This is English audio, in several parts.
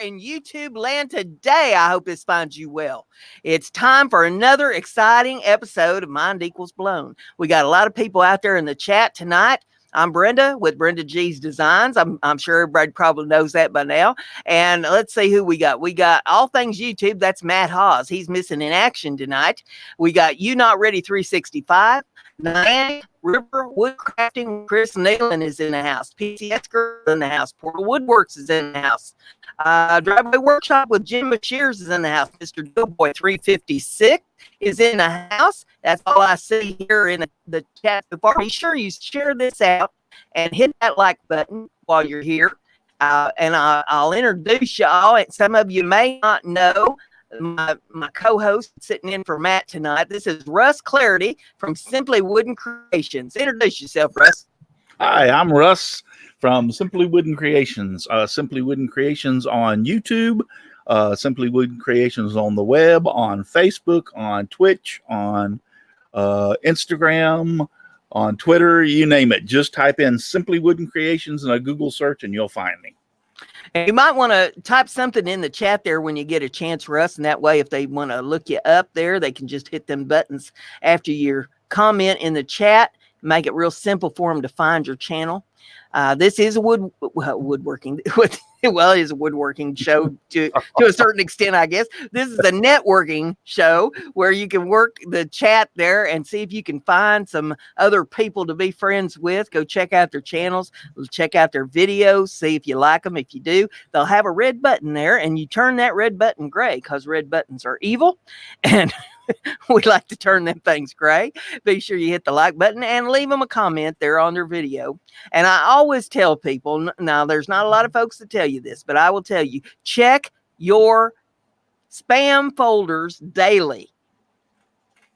in YouTube land today. I hope this finds you well. It's time for another exciting episode of Mind Equals Blown. We got a lot of people out there in the chat tonight. I'm Brenda with BrendaG's Designs. I'm sure everybody probably knows that by now. And let's see who we got. We got all things YouTube. That's Matt Hawes. He's missing in action tonight. We got You Not Ready 365. Niantic, River Woodcrafting, Chris Nealon is in the house. PCS Girl is in the house. Portal Woodworks is in the house. Driveway Workshop with Jim Shears is in the house. Mr. Doughboy 356 is in the house. That's all I see here in the chat so far. Be sure you share this out and hit that like button while you're here. And I'll introduce y'all. Some of you may not know my co-host sitting in for Matt tonight. This is Russ Claridy from Simply Wooden Creations. Introduce yourself, Russ. Hi, I'm Russ from Simply Wooden Creations. Simply Wooden Creations on YouTube, Simply Wooden Creations on the web, on Facebook, on Twitch, on Instagram, on Twitter, you name it. Just type in Simply Wooden Creations in a Google search and you'll find me. And you might want to type something in the chat there when you get a chance, Russ, and that way if they want to look you up there, they can just hit them buttons after your comment in the chat. Make it real simple for them to find your channel. This is a woodworking. Well, it is a woodworking show to a certain extent, I guess. This is a networking show where you can work the chat there and see if you can find some other people to be friends with. Go check out their channels, check out their videos, see if you like them. If you do, they'll have a red button there, and you turn that red button gray because red buttons are evil, and we like to turn them things gray. Be sure you hit the like button and leave them a comment there on their video. And I always tell people, now there's not a lot of folks that tell you this, but I will tell you, check your spam folders daily.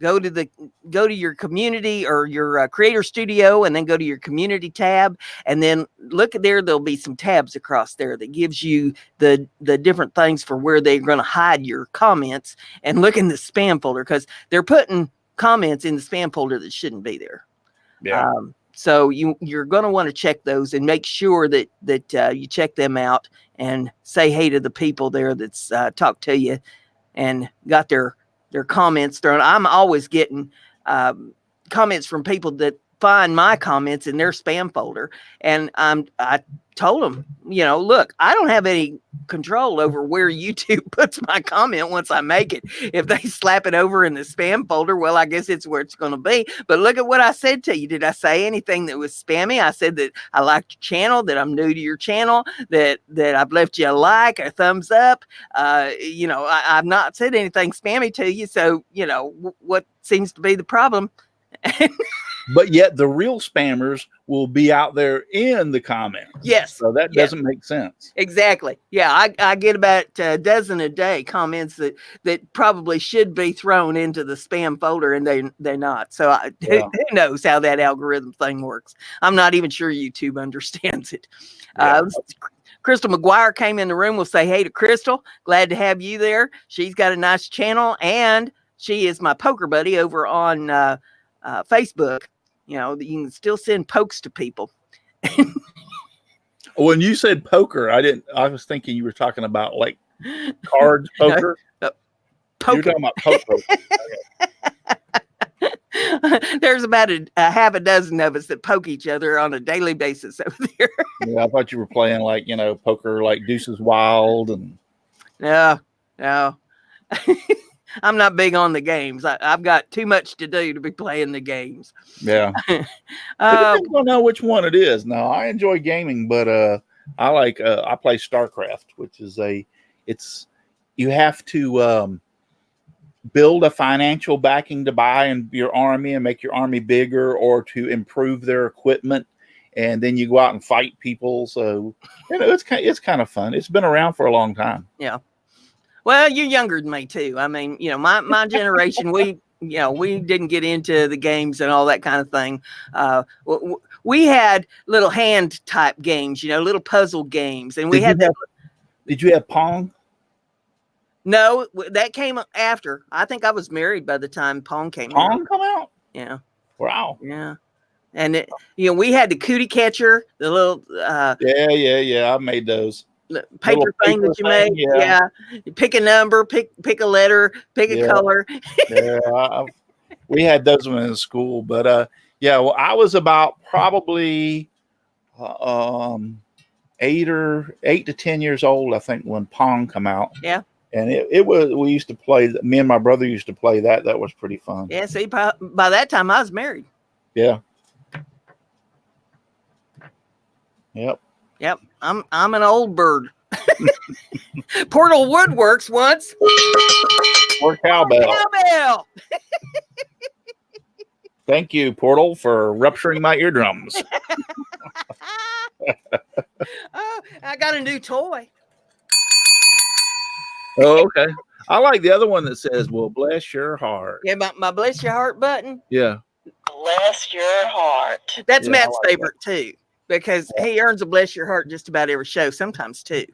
Go to your community or your creator studio, and then go to your community tab, and then look at there. There'll be some tabs across there that gives you the different things for where they're going to hide your comments. And look in the spam folder because they're putting comments in the spam folder that shouldn't be there. Yeah. So you're going to want to check those and make sure that you check them out and say hey to the people there that's talked to you and got their comments thrown. I'm always getting comments from people that find my comments in their spam folder. And I told them, look, I don't have any control over where YouTube puts my comment once I make it. If they slap it over in the spam folder, well, I guess it's where it's going to be. But look at what I said to you. Did I say anything that was spammy? I said that I liked your channel, that I'm new to your channel, that I've left you a like, a thumbs up. I've not said anything spammy to you. So, what seems to be the problem? But yet the real spammers will be out there in the comments. Yes. So that doesn't make sense. Exactly. Yeah, I get about a dozen a day comments that probably should be thrown into the spam folder, and they're not. So who knows how that algorithm thing works? I'm not even sure YouTube understands it. Yeah. Crystal McGuire came in the room. We'll say hey to Crystal. Glad to have you there. She's got a nice channel, and she is my poker buddy over on Facebook. You can still send pokes to people. When you said poker, I was thinking you were talking about like cards poker. Poker. You're talking about poker. There's about a half a dozen of us that poke each other on a daily basis over there. Yeah, I thought you were playing like, poker like Deuces Wild and. No. I'm not big on the games. I've got too much to do to be playing the games. Yeah. I don't know which one it is. No, I enjoy gaming, but I play StarCraft, which is you have to build a financial backing to buy in your army and make your army bigger or to improve their equipment. And then you go out and fight people. So, it's kind of fun. It's been around for a long time. Yeah. Well, you're younger than me too. I mean, my generation, we didn't get into the games and all that kind of thing. We had little hand type games, little puzzle games, and Did you have Pong? No, that came after. I think I was married by the time Pong came out. Pong come out? Yeah. Wow. Yeah. And we had the cootie catcher, the little yeah, I made those. paper thing that you thing, make. Yeah. You pick a number, pick a letter, pick a yeah, color. yeah. We had those when in school, but yeah. Well, I was about probably um 8 to 10 years old, I think, when Pong come out. Yeah. And it was, we used to play, me and my brother used to play that. That was pretty fun. Yeah. See, by that time I was married. Yeah. Yep. Yep. I'm an old bird. Portal Woodworks once. Or cowbell. Cowbell. Thank you, Portal, for rupturing my eardrums. Oh, I got a new toy. Oh, okay. I like the other one that says, "Well, bless your heart." Yeah, my bless your heart button. Yeah. Bless your heart. That's Yeah, Matt's like favorite too, because he earns a bless your heart just about every show, sometimes two.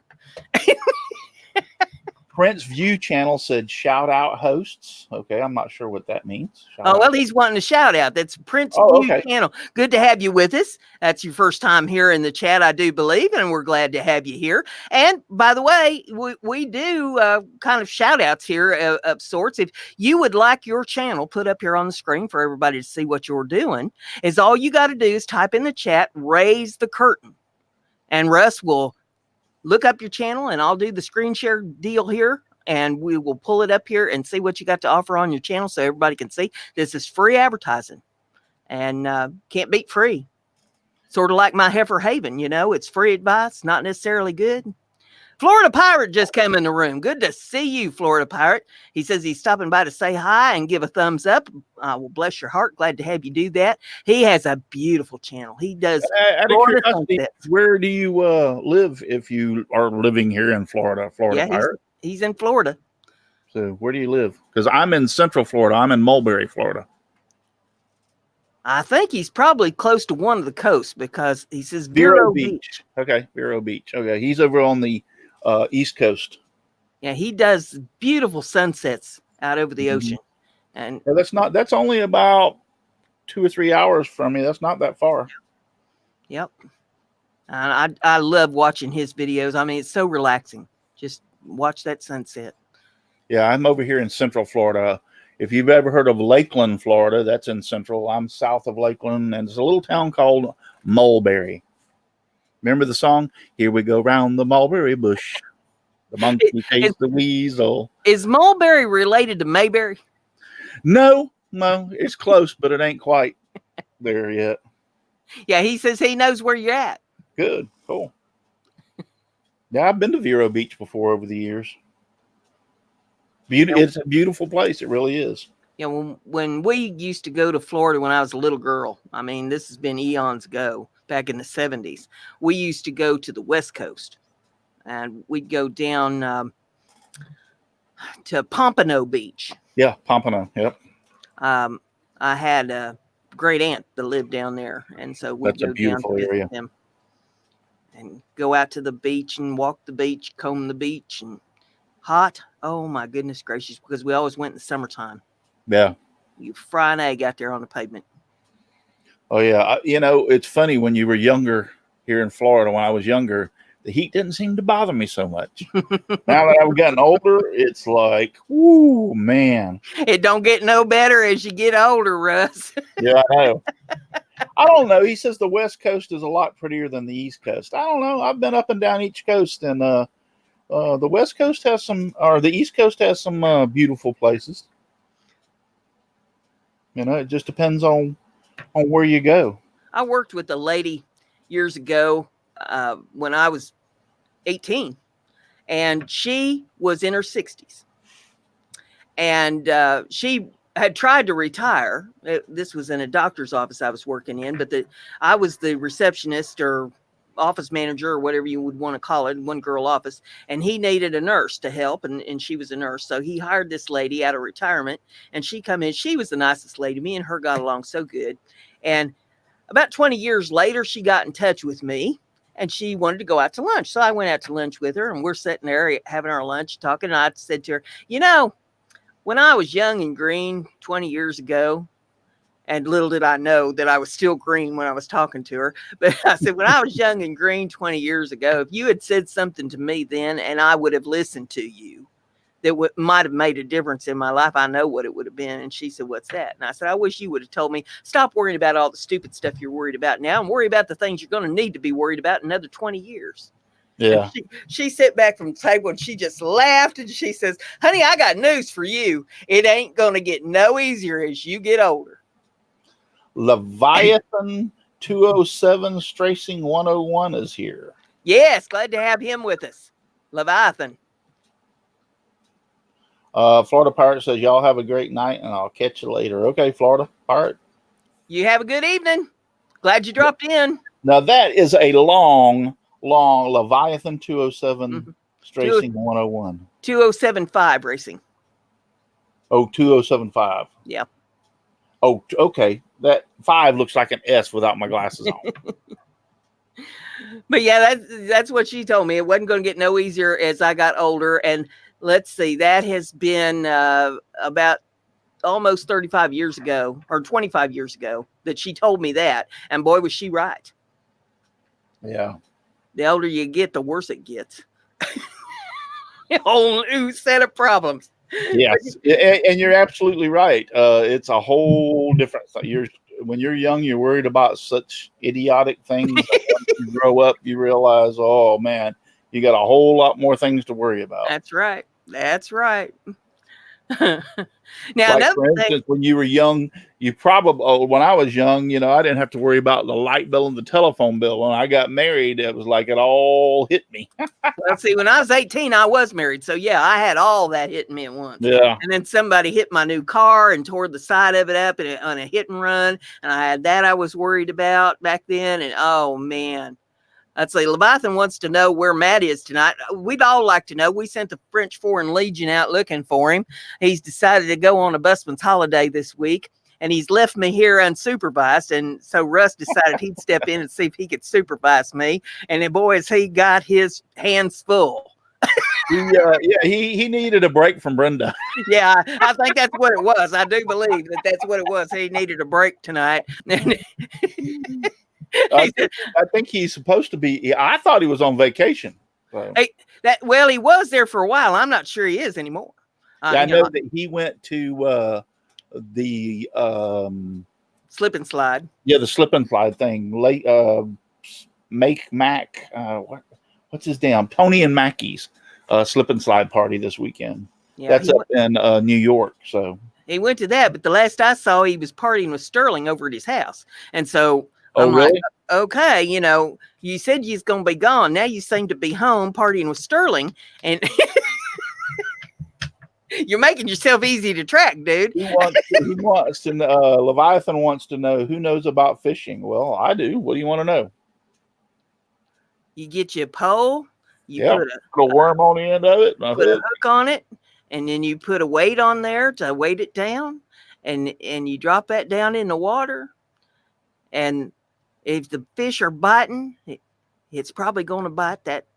Prince View channel said shout out hosts. Okay, I'm not sure what that means. Oh, well, he's wanting a shout out. That's Prince Oh, View okay. channel. Good to have you with us. That's your first time here in the chat, I do believe, and we're glad to have you here. And by the way, we do kind of shout outs here of sorts. If you would like your channel put up here on the screen for everybody to see what you're doing, is all you got to do is type in the chat, raise the curtain, and Russ will look up your channel, and I'll do the screen share deal here, and we will pull it up here and see what you got to offer on your channel so everybody can see. This is free advertising, and can't beat free. Sort of like my Heifer Haven, it's free advice, not necessarily good. Florida Pirate just came in the room. Good to see you, Florida Pirate. He says he's stopping by to say hi and give a thumbs up. Well, bless your heart. Glad to have you do that. He has a beautiful channel. He does. Out of curiosity, where do you live if you are living here in Florida? Florida Pirate? He's in Florida. So where do you live? Because I'm in Central Florida. I'm in Mulberry, Florida. I think he's probably close to one of the coasts because he says Vero Beach. Okay, Vero Beach. Okay, he's over on the East Coast. Yeah, he does beautiful sunsets out over the ocean. And well, that's only about 2 or 3 hours from me. That's not that far. Yep. And I love watching his videos. I mean, it's so relaxing. Just watch that sunset. Yeah, I'm over here in Central Florida. If you've ever heard of Lakeland, Florida, that's in Central. I'm south of Lakeland, and there's a little town called Mulberry. Remember the song? Here we go round the mulberry bush. The monkey chased the weasel. Is Mulberry related to Mayberry? No, it's close, but it ain't quite there yet. Yeah, he says he knows where you're at. Good, cool. Yeah, I've been to Vero Beach before over the years. It's a beautiful place. It really is. Yeah, when we used to go to Florida when I was a little girl, I mean, this has been eons ago, back in the 70s, we used to go to the West Coast, and we'd go down to Pompano Beach. Yeah, Pompano, yep. I had a great aunt that lived down there, and so we'd go down to visit them and go out to the beach and walk the beach, comb the beach, and hot. Oh my goodness gracious, because we always went in the summertime. Yeah. You fry an egg out there on the pavement. Oh yeah. It's funny, when you were younger here in Florida, when I was younger, the heat didn't seem to bother me so much. Now that I've gotten older, it's like, whoo, man. It don't get no better as you get older, Russ. Yeah, I know. I don't know. He says the West Coast is a lot prettier than the East Coast. I don't know. I've been up and down each coast, and the West Coast has some, or the East Coast has some beautiful places. It just depends on where you go. I worked with a lady years ago when I was 18, and she was in her 60s. And she had tried to retire. This was in a doctor's office I was working in, but I was the receptionist or office manager or whatever you would want to call it, one girl office, and he needed a nurse to help, and she was a nurse. So he hired this lady out of retirement, and she come in. She was the nicest lady. Me and her got along so good. And about 20 years later, she got in touch with me, and she wanted to go out to lunch. So I went out to lunch with her, and we're sitting there having our lunch, talking, and I said to her, when I was young and green 20 years ago, And little did I know that I was still green when I was talking to her. But I said, when I was young and green 20 years ago, if you had said something to me then and I would have listened to you, that might have made a difference in my life, I know what it would have been. And she said, what's that? And I said, I wish you would have told me, stop worrying about all the stupid stuff you're worried about now and worry about the things you're going to need to be worried about in another 20 years. Yeah. She sat back from the table and she just laughed and she says, honey, I got news for you. It ain't going to get no easier as you get older. Leviathan 207 Stracing 101 is here. Yes, glad to have him with us. Leviathan. Florida Pirate says, y'all have a great night and I'll catch you later. Okay, Florida Pirate. You have a good evening. Glad you dropped in. Now that is a long Leviathan 207 Stracing 101. 2075 racing. Oh, 2075. Yeah. Oh, okay. That 5 looks like an S without my glasses on. But yeah, that's what she told me. It wasn't going to get no easier as I got older. And let's see, that has been about almost 35 years ago or 25 years ago that she told me that. And boy, was she right. Yeah. The older you get, the worse it gets. A whole new set of problems. Yes. And you're absolutely right. It's a whole different thing. When you're young, you're worried about such idiotic things. Once you grow up, you realize, oh man, you got a whole lot more things to worry about. That's right. That's right. Now, like for instance, when you were young, you probably, when I was young, I didn't have to worry about the light bill and the telephone bill. When I got married, it was like it all hit me. Well, see, when I was 18, I was married. So yeah, I had all that hitting me at once. Yeah. And then somebody hit my new car and tore the side of it up on a hit and run. And I had that I was worried about back then. And oh man. I'd say Leviathan wants to know where Matt is tonight. We'd all like to know. We sent the French Foreign Legion out looking for him. He's decided to go on a busman's holiday this week, and he's left me here unsupervised. And so Russ decided he'd step in and see if he could supervise me. And then, boys, he got his hands full. He needed a break from Brenda. Yeah, I think that's what it was. I do believe that's what it was. He needed a break tonight. I think he's supposed to be. I thought he was on vacation. So. He was there for a while. I'm not sure he is anymore. I know that he went to the slip and slide. Yeah, the slip and slide thing. What's his damn Tony and Mackey's slip and slide party this weekend. Yeah, that's up in New York. So he went to that, but the last I saw, he was partying with Sterling over at his house, and so. I'm really? Like, okay, you said you's gonna be gone. Now you seem to be home partying with Sterling, and you're making yourself easy to track, dude. He wants to. Leviathan wants to know who knows about fishing. Well, I do. What do you want to know? You get your pole. You put a worm on the end of it. Put a hook on it, and then you put a weight on there to weight it down, and you drop that down in the water, and if the fish are biting, it's probably going to bite that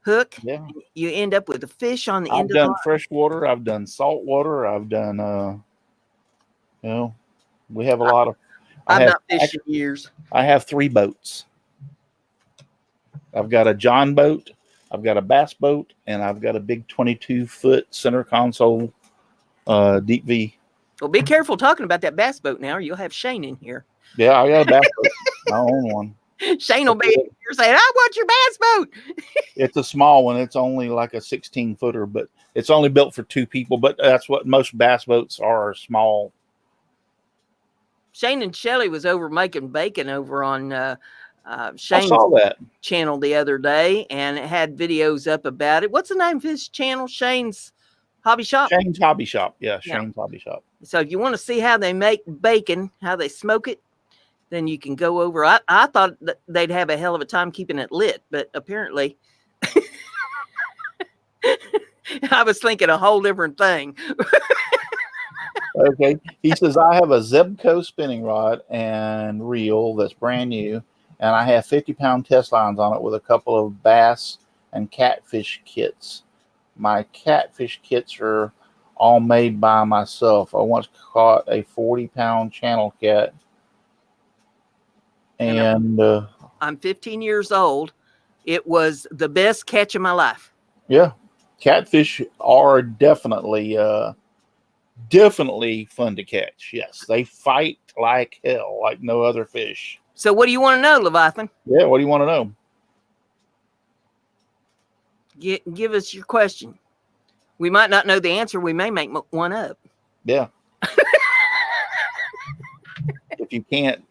hook. Yeah. You end up with a fish on the end of the line. I've done freshwater. I've done saltwater. I've done, we have a lot of. I've not fished in years. I have 3 boats. I've got a John boat. I've got a bass boat, and I've got a big 22-foot center console deep V. Well, be careful talking about that bass boat now, or you'll have Shane in here. Yeah, I got a bass boat. I own one. Shane will be here saying, I want your bass boat. It's a small one. It's only like a 16-footer, but it's only built for 2 people. But that's what most bass boats are, small. Shane and Shelly was over making bacon over on Shane's channel the other day, and it had videos up about it. What's the name of his channel? Shane's Hobby Shop? Shane's Hobby Shop. Yeah, Shane's Hobby Shop. So if you want to see how they make bacon, how they smoke it, then you can go over. I thought that they'd have a hell of a time keeping it lit, but apparently I was thinking a whole different thing. Okay. He says, I have a Zebco spinning rod and reel that's brand new, and I have 50-pound test lines on it with a couple of bass and catfish kits. My catfish kits are all made by myself. I once caught a 40-pound channel cat, and I'm 15 years old. It was the best catch of my life. yeah, catfish are definitely fun to catch. Yes, they fight like hell, like no other fish. So what do you want to know, Leviathan? Yeah, what do you want to know? Give us your question. We might not know the answer. We may make one up. Yeah. If you can't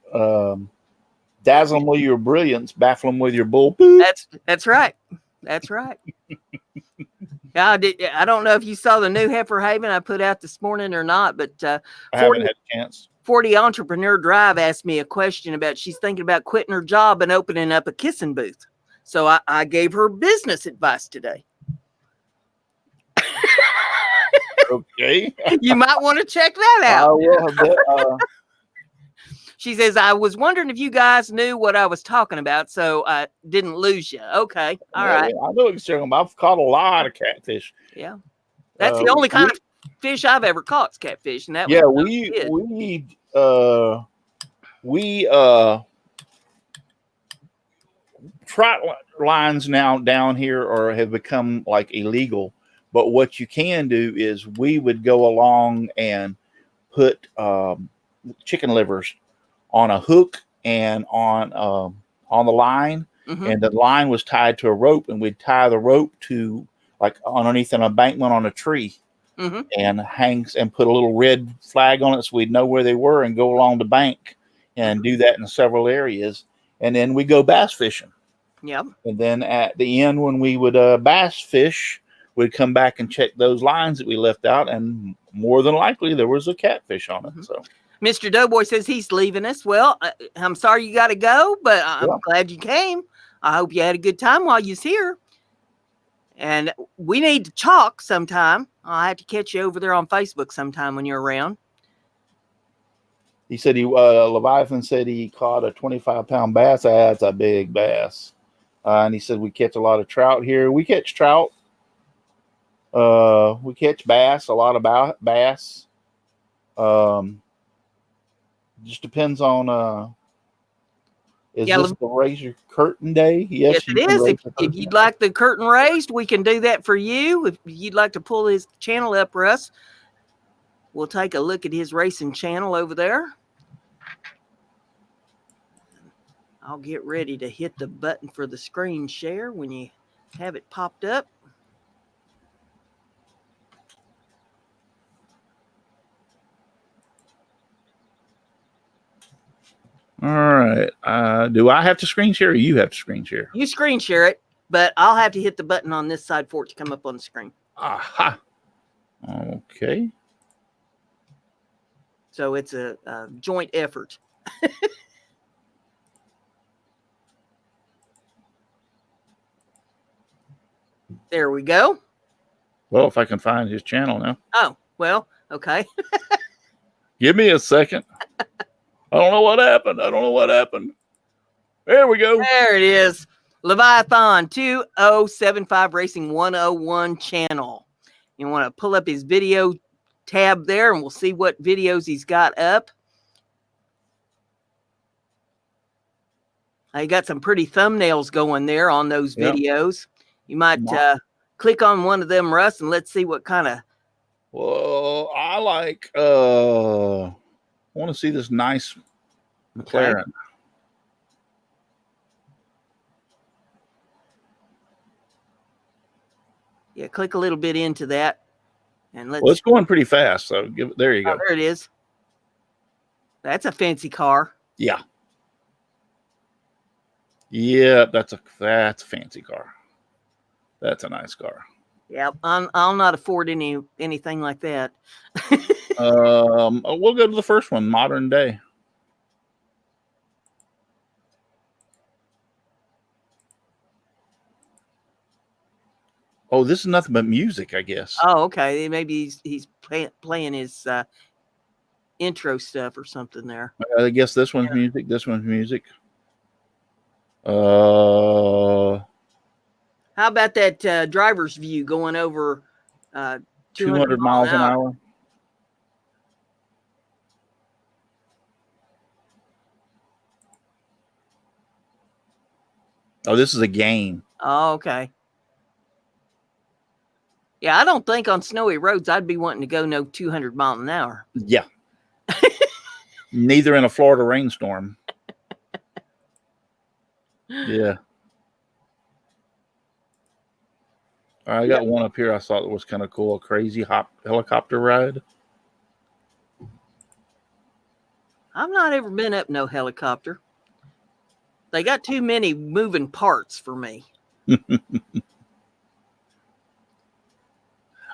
dazzle them with your brilliance, baffle them with your bull poop. That's right. That's right. I don't know if you saw the new Heifer Haven I put out this morning or not, but I haven't had a chance. 40 Entrepreneur Drive asked me a question about she's thinking about quitting her job and opening up a kissing booth. So I gave her business advice today. Okay. You might want to check that out. I will. She says, I was wondering if you guys knew what I was talking about, so I didn't lose you. Okay. All right. I know what you're talking about. I've caught a lot of catfish. Yeah. That's the only kind of fish I've ever caught is catfish. And that we trot lines now down here have become like illegal. But what you can do is we would go along and put chicken livers on a hook and on the line, and the line was tied to a rope, and we'd tie the rope to like underneath an embankment on a tree, and hangs and put a little red flag on it so we'd know where they were and go along the bank and do that in several areas, and then we go bass fishing. Yep. And then at the end, when we would bass fish, we'd come back and check those lines that we left out, and more than likely there was a catfish on it. So Mr. Doughboy says he's leaving us. Well, I'm sorry you got to go, but I'm glad you came. I hope you had a good time while you was here. And we need to talk sometime. I'll have to catch you over there on Facebook sometime when you're around. He said Leviathan said he caught a 25-pound bass. That's a big bass. And he said we catch a lot of trout here. We catch trout. We catch bass, a lot of bass. Just depends on is this the raise your curtain day? Yes, it is. If you'd like the curtain raised, we can do that for you. If you'd like to pull his channel up, Russ, we'll take a look at his racing channel over there. I'll get ready to hit the button for the screen share when you have it popped up. All right. Do I have to screen share or you have to screen share? You screen share it, but I'll have to hit the button on this side for it to come up on the screen. Aha. Okay. So it's a joint effort. There we go. Well, if I can find his channel now. Oh, well, okay. Give me a second. I don't know what happened. There we go. There it is. Leviathan 2075 Racing 101 channel. You want to pull up his video tab there and we'll see what videos he's got up. I got some pretty thumbnails going there on those videos. You might click on one of them, Russ, and let's see what kind of. Well, I like. I want to see this nice McLaren. Okay. Yeah, click a little bit into that, and let's. Well, it's going pretty fast. So there you go. There it is. That's a fancy car. Yeah. Yeah, that's a fancy car. That's a nice car. Yeah, I'll not afford anything like that. We'll go to the first one, modern day. Oh, this is nothing but music, I guess. Oh, okay. Maybe he's playing his intro stuff or something there. I guess this one's music. This one's music. How about that driver's view going over 200 miles an hour. Oh, this is a game. Oh, okay. Yeah, I don't think on snowy roads I'd be wanting to go no 200 miles an hour. Yeah. Neither in a Florida rainstorm. Yeah. All right, I got one up here I thought was kind of cool. A crazy helicopter ride. I've not ever been up no helicopter. They got too many moving parts for me.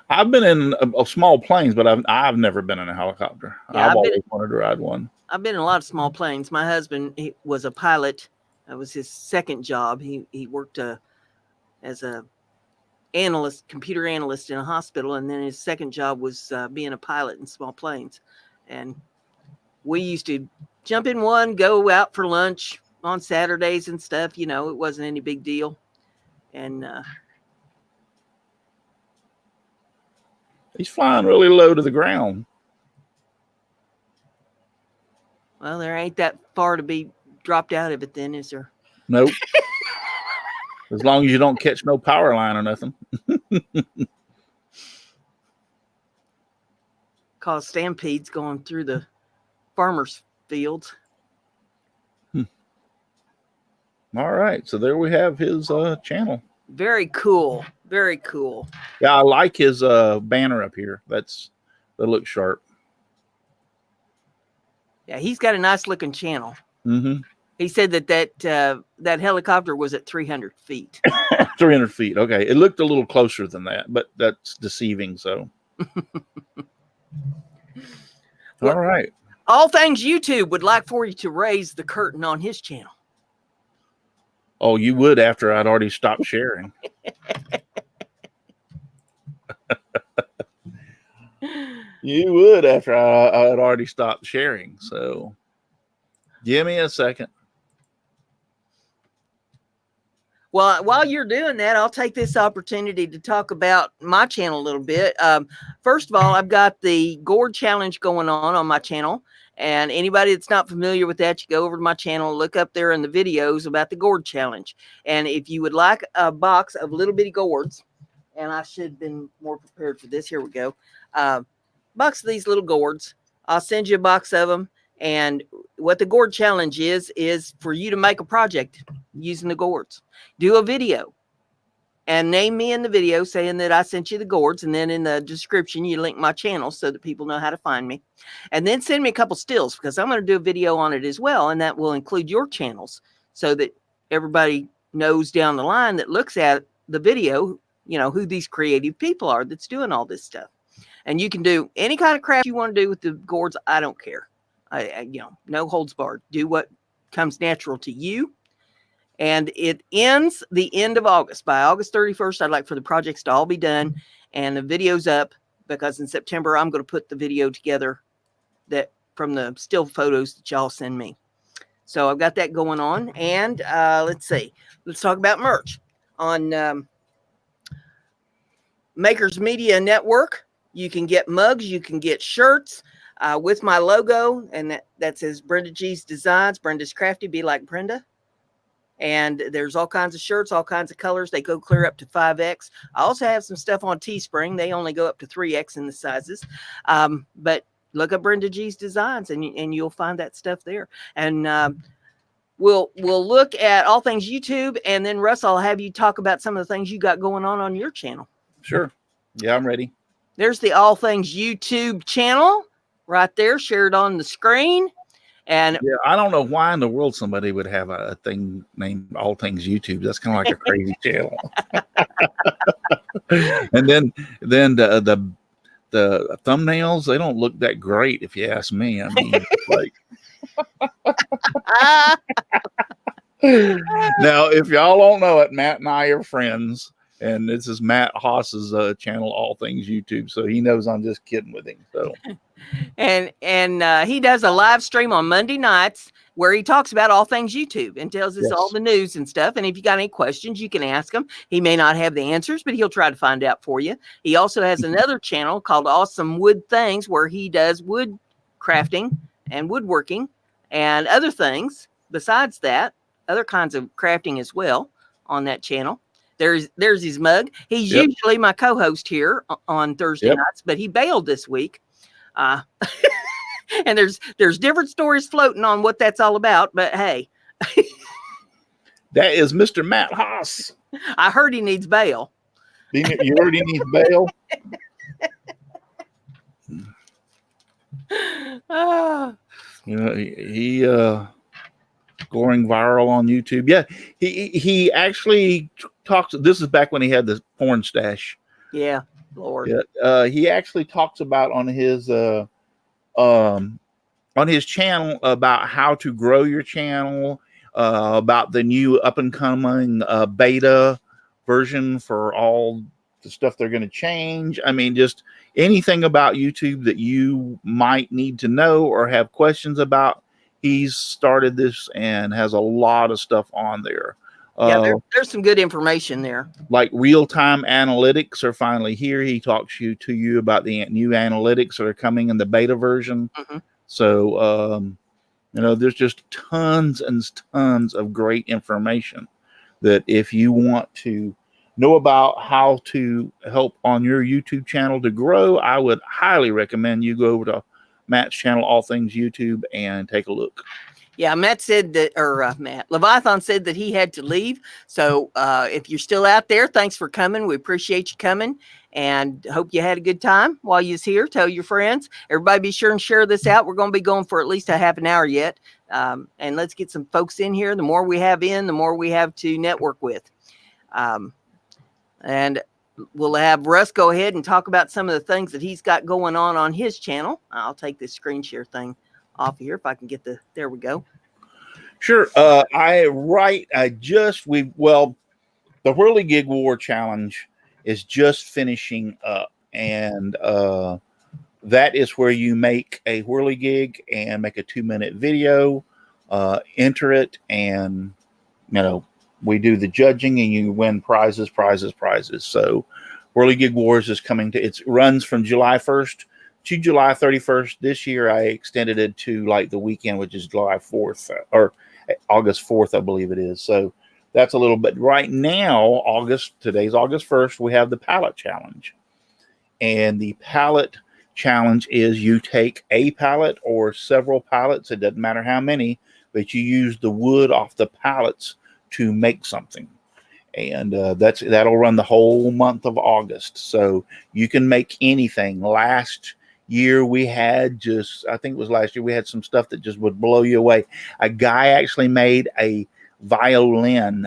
I've been in small planes, but I've never been in a helicopter. Yeah, I've always wanted to ride one. I've been in a lot of small planes. My husband, he was a pilot. That was his second job. He worked as a analyst, computer analyst in a hospital, and then his second job was being a pilot in small planes. And we used to jump in one, go out for lunch on Saturdays and stuff. You know, it wasn't any big deal. And he's flying really low to the ground. Well, there ain't that far to be dropped out of it then, is there? Nope. As long as you don't catch no power line or nothing. Cause stampedes going through the farmers' fields. All right. So there we have his channel. Very cool. Very cool. Yeah, I like his banner up here. That looks sharp. Yeah, he's got a nice looking channel. Mm-hmm. He said that helicopter was at 300 feet. 300 feet. Okay. It looked a little closer than that, but that's deceiving. So. Well, all right. All Things YouTube would like for you to raise the curtain on his channel. Oh, you would after I'd already stopped sharing. You would after I had already stopped sharing. So give me a second. Well, while you're doing that, I'll take this opportunity to talk about my channel a little bit. First of all, I've got the gourd challenge going on my channel. And anybody that's not familiar with that, you go over to my channel, look up there in the videos about the gourd challenge. And if you would like a box of little bitty gourds, and I should have been more prepared for this. Here we go. Box of these little gourds. I'll send you a box of them. And what the gourd challenge is for you to make a project using the gourds. Do a video and name me in the video saying that I sent you the gourds. And then in the description, you link my channel so that people know how to find me. And then send me a couple stills because I'm going to do a video on it as well. And that will include your channels so that everybody knows down the line that looks at the video, you know, who these creative people are that's doing all this stuff. And you can do any kind of craft you want to do with the gourds. I don't care. You know, no holds barred. Do what comes natural to you. And it ends the end of August. By August 31st, I'd like for the projects to all be done and the video's up because in September, I'm going to put the video together that from the still photos that y'all send me. So I've got that going on. And let's see. Let's talk about merch. On Makers Media Network, you can get mugs. You can get shirts with my logo. And that says Brenda G's Designs. Brenda's Crafty. Be like Brenda. And there's all kinds of shirts, all kinds of colors. They go clear up to 5X. I also have some stuff on Teespring. They only go up to 3X in the sizes. But look up Brenda G's Designs and you'll find that stuff there. And we'll look at All Things YouTube. And then, Russ, I'll have you talk about some of the things you got going on your channel. Sure. Yeah, I'm ready. There's the All Things YouTube channel right there, shared on the screen. And yeah, I don't know why in the world somebody would have a thing named All Things YouTube. That's kind of like a crazy channel. And then the thumbnails, they don't look that great if you ask me. I mean, like now, if y'all don't know it, Matt and I are friends. And this is Matt Haas's channel, All Things YouTube. So he knows I'm just kidding with him. So, and he does a live stream on Monday nights where he talks about all things YouTube and tells us all Yes. the news and stuff. And if you got any questions, you can ask him. He may not have the answers, but he'll try to find out for you. He also has another channel called Awesome Wood Things, where he does wood crafting and woodworking and other things besides that, other kinds of crafting as well on that channel. There's his mug. He's Yep. usually my co-host here on Thursday Yep. nights, but he bailed this week. And there's different stories floating on what that's all about. But hey, That is Mr. Matt Haas. I heard he needs bail. You heard he needs bail? You know, he going viral on YouTube. Yeah, he actually talks. This is back when he had the porn stash. Yeah, Lord. Yeah, he actually talks about on his channel about how to grow your channel, about the new up and coming beta version for all the stuff they're going to change. I mean, just anything about YouTube that you might need to know or have questions about. He's started this and has a lot of stuff on there. Yeah, there's some good information there. Like real-time analytics are finally here. He talks to you about the new analytics that are coming in the beta version. Mm-hmm. So, there's just tons and tons of great information that if you want to know about how to help on your YouTube channel to grow, I would highly recommend you go over to Matt's channel, All Things YouTube, and take a look. Yeah, Matt said that, or Matt Leviathan said that he had to leave. So if you're still out there, thanks for coming. We appreciate you coming and hope you had a good time while you was here. Tell your friends. Everybody be sure and share this out. We're going to be going for at least a half an hour yet. And let's get some folks in here. The more we have in, the more we have to network with. And we'll have Russ go ahead and talk about some of the things that he's got going on his channel. I'll take this screen share thing off here if I can get there we go. Sure. The Whirligig War Challenge is just finishing up, and that is where you make a whirligig and make a 2-minute video, enter it, and we do the judging and you win prizes. So Whirligig Wars is coming to, it runs from July 1st to July 31st. This year I extended it to like the weekend, which is July 4th or August 4th, I believe it is. So that's a little bit. Right now, today's August 1st, we have the pallet challenge. And the pallet challenge is you take a pallet or several pallets, it doesn't matter how many, but you use the wood off the pallets to make something. And that'll run the whole month of August. So you can make anything. Last year we had I think it was last year, we had some stuff that just would blow you away. A guy actually made a violin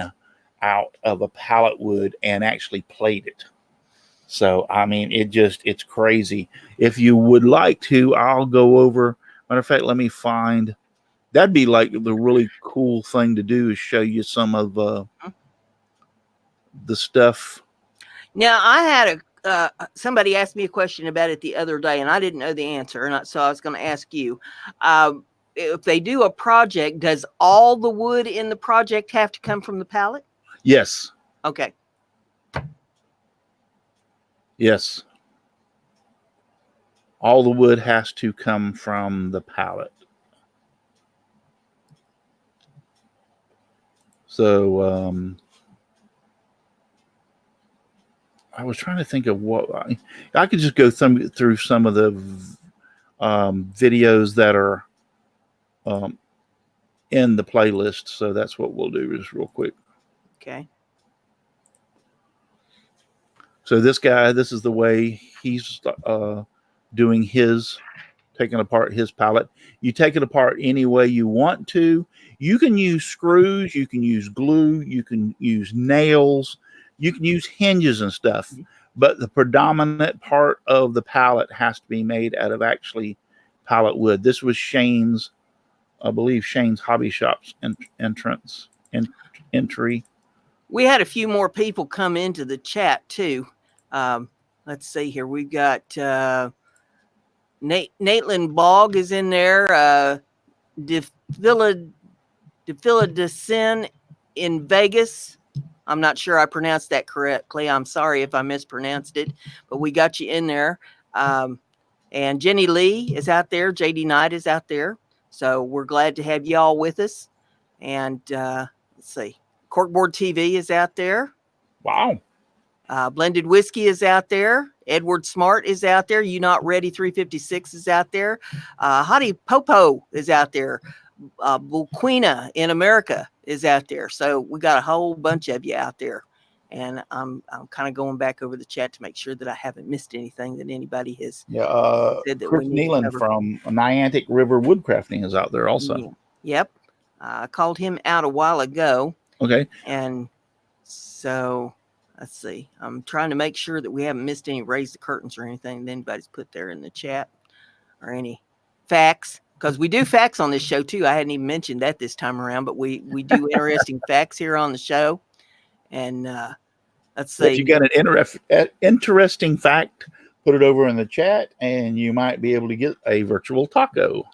out of a pallet wood and actually played it. So, I mean, it's crazy. If you would like to, I'll go over. Matter of fact, let me find. That'd be like the really cool thing to do is show you some of the stuff. Now, I had somebody asked me a question about it the other day, and I didn't know the answer, and so I was going to ask you. If they do a project, does all the wood in the project have to come from the pallet? Yes. Okay. Yes. All the wood has to come from the pallet. So I was trying to think of what I could just go through some of the videos that are in the playlist. So that's what we'll do just real quick. Okay. So this is the way he's doing taking apart his pallet. You take it apart any way you want to. You can use screws, you can use glue, you can use nails, you can use hinges and stuff. But the predominant part of the pallet has to be made out of actually pallet wood. This was Shane's hobby shop's entry. We had a few more people come into the chat too. Let's see here. We've got Natelyn Bogg is in there. Defilla DeFiladecin in Vegas. I'm not sure I pronounced that correctly. I'm sorry if I mispronounced it, but we got you in there. And Jenny Lee is out there. JD Knight is out there. So we're glad to have you all with us. And let's see. Corkboard TV is out there. Wow. Blended Whiskey is out there. Edward Smart is out there. You Not Ready 356 is out there. Hottie Popo is out there. Bulquina in America is out there. So we got a whole bunch of you out there. And I'm kind of going back over the chat to make sure that I haven't missed anything that anybody has said that Chris we need to Nealon cover. from Niantic River Woodcrafting is out there also. Yeah. Yep. I called him out a while ago. Okay. And so let's see. I'm trying to make sure that we haven't missed any raise the curtains or anything that anybody's put there in the chat or any facts. Because we do facts on this show too. I hadn't even mentioned that this time around, but we do interesting facts here on the show. And let's see. If you got an interesting fact, put it over in the chat, and you might be able to get a virtual taco.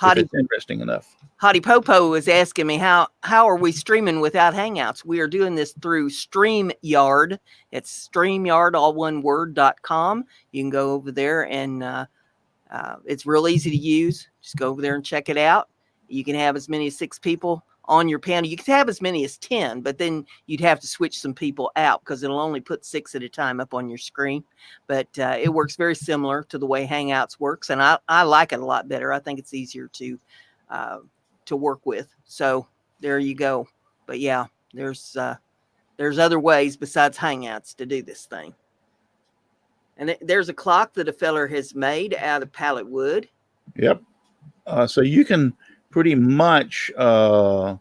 If it's interesting enough. Hottie Popo is asking me how are we streaming without Hangouts? We are doing this through StreamYard. It's StreamYard, all one word.com. You can go over there and it's real easy to use. Just go over there and check it out. You can have as many as 6 people on your panel. You could have as many as 10, but then you'd have to switch some people out because it'll only put 6 at a time up on your screen. But it works very similar to the way Hangouts works, and I like it a lot better. I think it's easier to work with. So there you go. But yeah, there's other ways besides Hangouts to do this thing. And there's a clock that a feller has made out of pallet wood. Yep. So you can pretty much the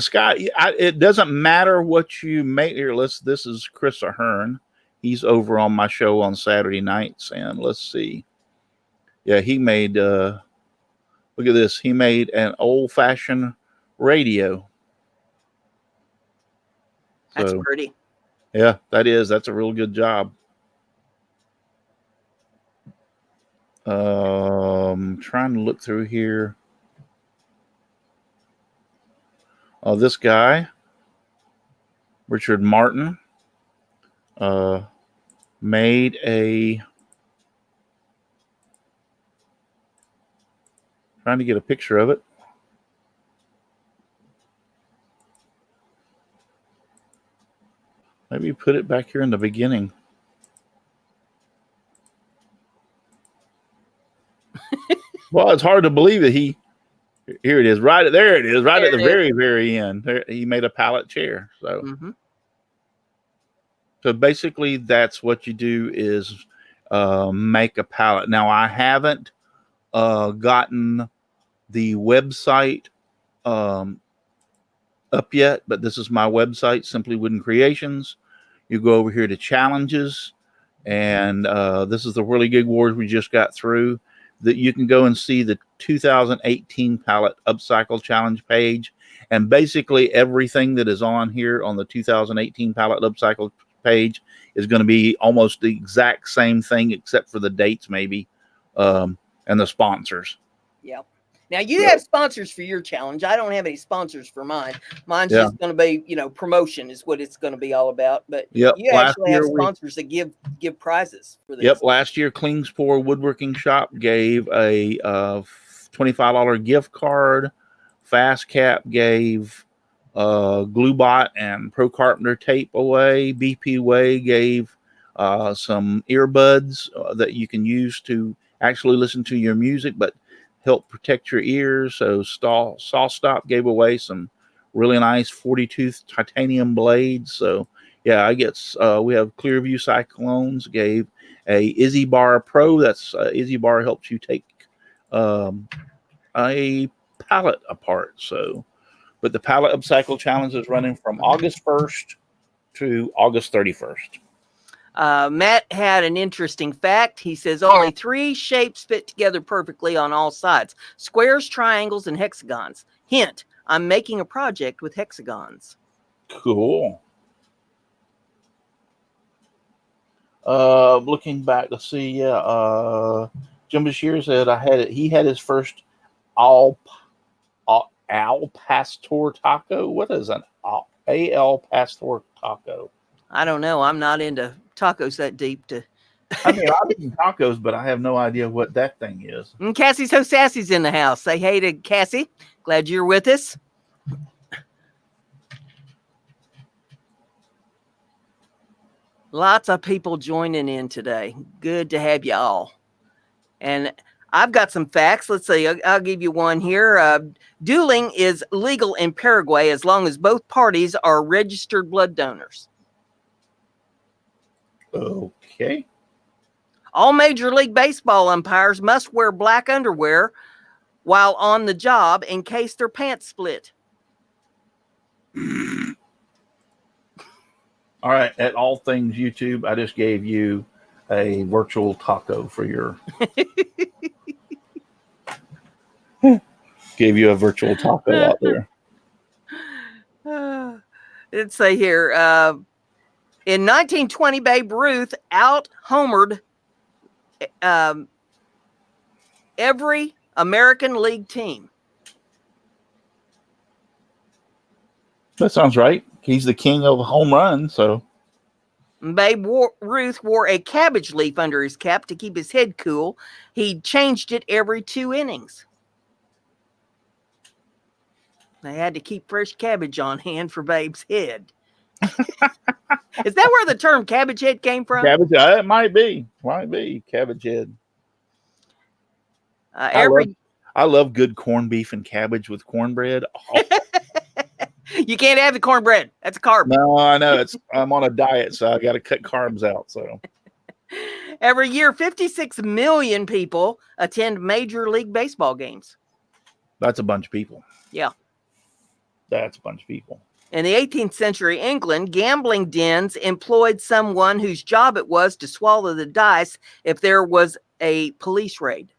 sky. It doesn't matter what you make here. This is Chris Ahern. He's over on my show on Saturday nights, and let's see. Yeah, he made. Look at this. He made an old-fashioned radio. That's pretty. Yeah, that's a real good job. Trying to look through here. Oh, this guy, Richard Martin, made a. Trying to get a picture of it. Maybe put it back here in the beginning. Well, it's hard to believe that here it is, right there it is, right at the very, very end. There, he made a pallet chair. So, so basically that's what you do is make a pallet. Now, I haven't gotten the website up yet, but this is my website, Simply Wooden Creations. You go over here to challenges, and this is the Whirly Gig Wars we just got through. That you can go and see the 2018 pallet upcycle challenge page, and basically everything that is on here on the 2018 pallet upcycle page is going to be almost the exact same thing except for the dates maybe and the sponsors. Yep. Now you have sponsors for your challenge. I don't have any sponsors for mine. Mine's just going to be, promotion is what it's going to be all about. But you actually have sponsors that give prizes for this. Yep. Last year, Klingspor Woodworking Shop gave a $25 gift card. Fast Cap gave Gluebot and Pro Carpenter tape away. BP Way gave some earbuds that you can use to actually listen to your music, but help protect your ears. So Saw Stop gave away some really nice 40-tooth titanium blades. So yeah, I guess we have Clearview Cyclones gave a Izzy Bar Pro. That's Izzy Bar helps you take a pallet apart. So, but the pallet upcycle challenge is running from August 1st to August 31st. Matt had an interesting fact. He says only 3 shapes fit together perfectly on all sides: squares, triangles, and hexagons. Hint, I'm making a project with hexagons. Cool. Looking back to see, Jim Bashir said he had his first all Al Pastor taco. What is an Al Pastor taco? I don't know. I'm not into tacos that deep. I mean, I've eaten tacos, but I have no idea what that thing is. And Cassie So Sassy's in the house. Say hey to Cassie. Glad you're with us. Lots of people joining in today. Good to have you all. And I've got some facts. Let's see. I'll give you one here. Dueling is legal in Paraguay as long as both parties are registered blood donors. Okay. All Major League Baseball umpires must wear black underwear while on the job in case their pants split. All right. At All Things YouTube, I just gave you a virtual taco for your. Gave you a virtual taco out there. Let's say here. In 1920, Babe Ruth out-homered every American League team. That sounds right. He's the king of home runs, so. Babe Ruth wore a cabbage leaf under his cap to keep his head cool. He changed it every 2 innings. They had to keep fresh cabbage on hand for Babe's head. Is that where the term cabbage head came from? Cabbage, it might be. Cabbage head. I love good corned beef and cabbage with cornbread. Oh. You can't have the cornbread. That's a carb. No, I know. I'm on a diet, so I got to cut carbs out. So every year, 56 million people attend Major League Baseball games. That's a bunch of people. Yeah. That's a bunch of people. In the 18th century England, gambling dens employed someone whose job it was to swallow the dice if there was a police raid.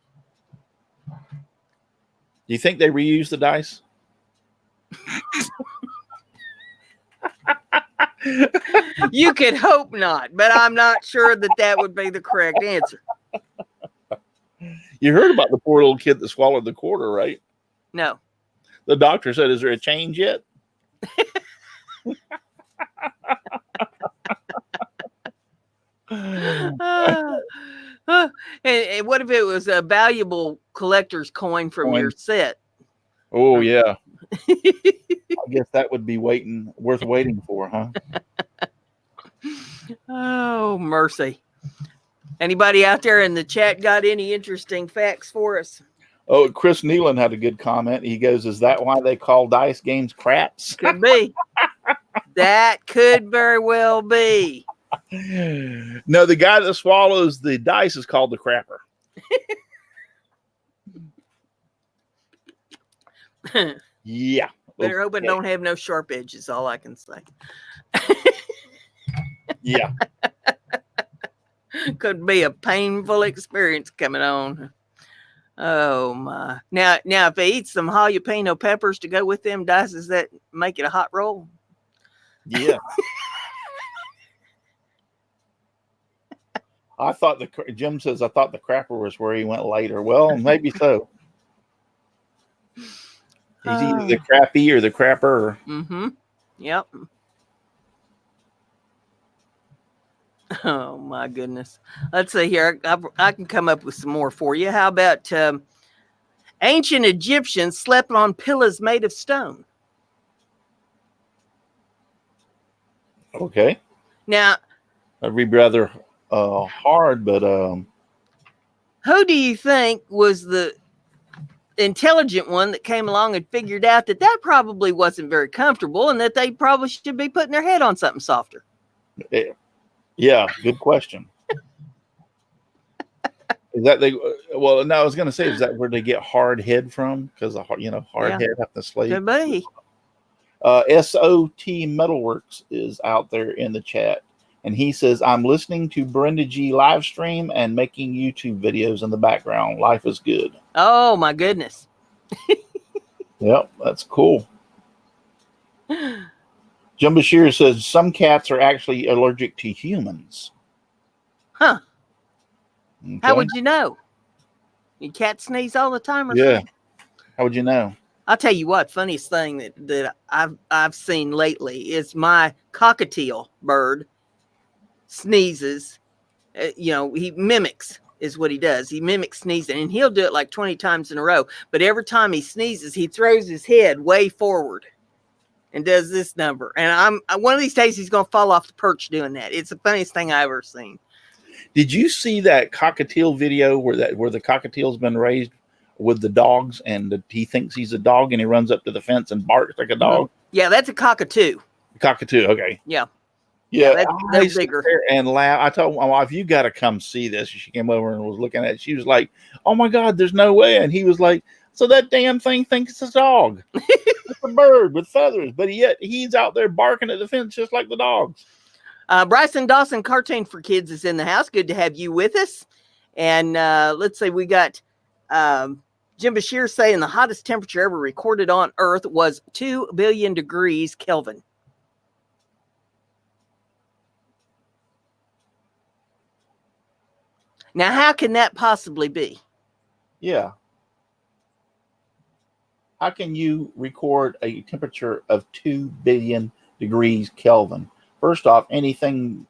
Do you think they reuse the dice? You could hope not, but I'm not sure that would be the correct answer. You heard about the poor little kid that swallowed the quarter, right? No. The doctor said, "Is there a change yet?" And what if it was a valuable collector's coin from your set? Oh, yeah. I guess that would be worth waiting for, huh? Oh, mercy. Anybody out there in the chat got any interesting facts for us? Oh, Chris Nealon had a good comment. He goes, "Is that why they call dice games craps?" Could be. That could very well be. No, the guy that swallows the dice is called the crapper. Yeah. Better hope it don't have no sharp edges, all I can say. Yeah. Could be a painful experience coming on. Oh my. Now if they eat some jalapeno peppers to go with them dice, does that make it a hot roll? Yeah. Jim says, I thought the crapper was where he went later. Well, maybe so. He's either the crappy or the crapper. Mm-hmm. Yep. Oh my goodness. Let's see here. I can come up with some more for you. How about ancient Egyptians slept on pillows made of stone? Okay. Now, that'd be rather hard, but who do you think was the intelligent one that came along and figured out that probably wasn't very comfortable and that they probably should be putting their head on something softer? Yeah, good question. Is that well, no, I was going to say, is that where they get hard head from? Because hard head have to sleep. Could be. SOT Metalworks is out there in the chat, and he says, "I'm listening to BrendaG live stream and making YouTube videos in the background. Life is good." Oh my goodness. Yep, that's cool. Jim Bashir says some cats are actually allergic to humans. Huh. Okay. How would you know? Your cat sneeze all the time or yeah. something? How would you know? I'll tell you what, funniest thing that I've seen lately is my cockatiel bird sneezes. He mimics is what he does. He mimics sneezing, and he'll do it like 20 times in a row. But every time he sneezes, he throws his head way forward and does this number. And one of these days he's going to fall off the perch doing that. It's the funniest thing I've ever seen. Did you see that cockatiel video where the cockatiel's been raised with the dogs, and he thinks he's a dog, and he runs up to the fence and barks like a dog? Yeah, that's a cockatoo. Cockatoo, okay. Yeah. Yeah, they're bigger. And laugh. I told my wife, "You got to come see this." She came over and was looking at it. She was like, "Oh my God, there's no way!" And he was like, "So that damn thing thinks it's a dog. It's a bird with feathers, but yet he's out there barking at the fence just like the dogs." Bryson Dawson, Cartoon for Kids, is in the house. Good to have you with us. And let's see, we got Jim Bashir saying the hottest temperature ever recorded on Earth was 2 billion degrees Kelvin. Now, how can that possibly be? Yeah. How can you record a temperature of 2 billion degrees Kelvin? First off, anything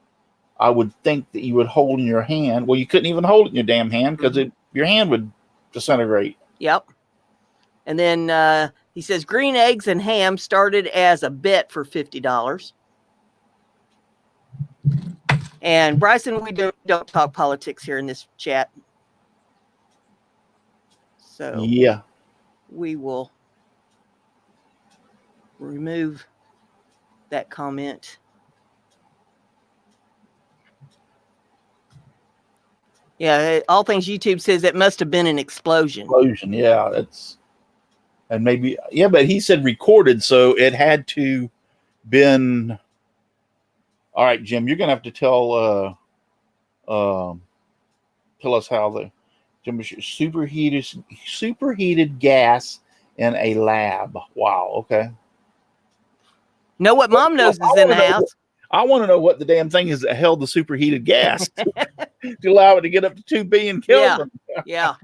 I would think that you would hold in your hand, well, you couldn't even hold it in your damn hand because your hand would disintegrate. Yep. And then he says green eggs and ham started as a bet for $50. And Bryson, we don't talk politics here in this chat. So yeah, we will remove that comment. Yeah, All Things YouTube says it must have been an explosion. Yeah, and maybe, yeah, but he said recorded, so it had to been. All right, Jim, you're gonna have to tell us how the superheated gas in a lab. Wow. Okay. Know what Mom knows is in the house. I want to know what the damn thing is that held the superheated gas to allow it to get up to 2 billion Kelvin. Yeah.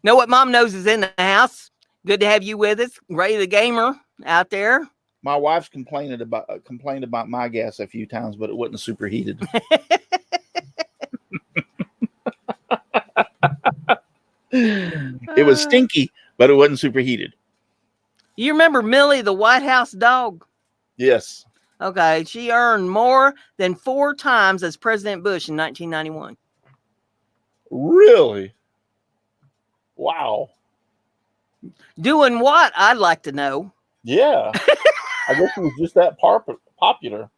Know what Mom knows is in the house. Good to have you with us, Ray the Gamer out there. My wife's complained about my gas a few times, but it wasn't superheated. It was stinky, but it wasn't superheated. You remember Millie, the White House dog? Yes. Okay, she earned more than 4 times as President Bush in 1991. Really? Wow. Doing what? I'd like to know. Yeah. I guess it was just that popular.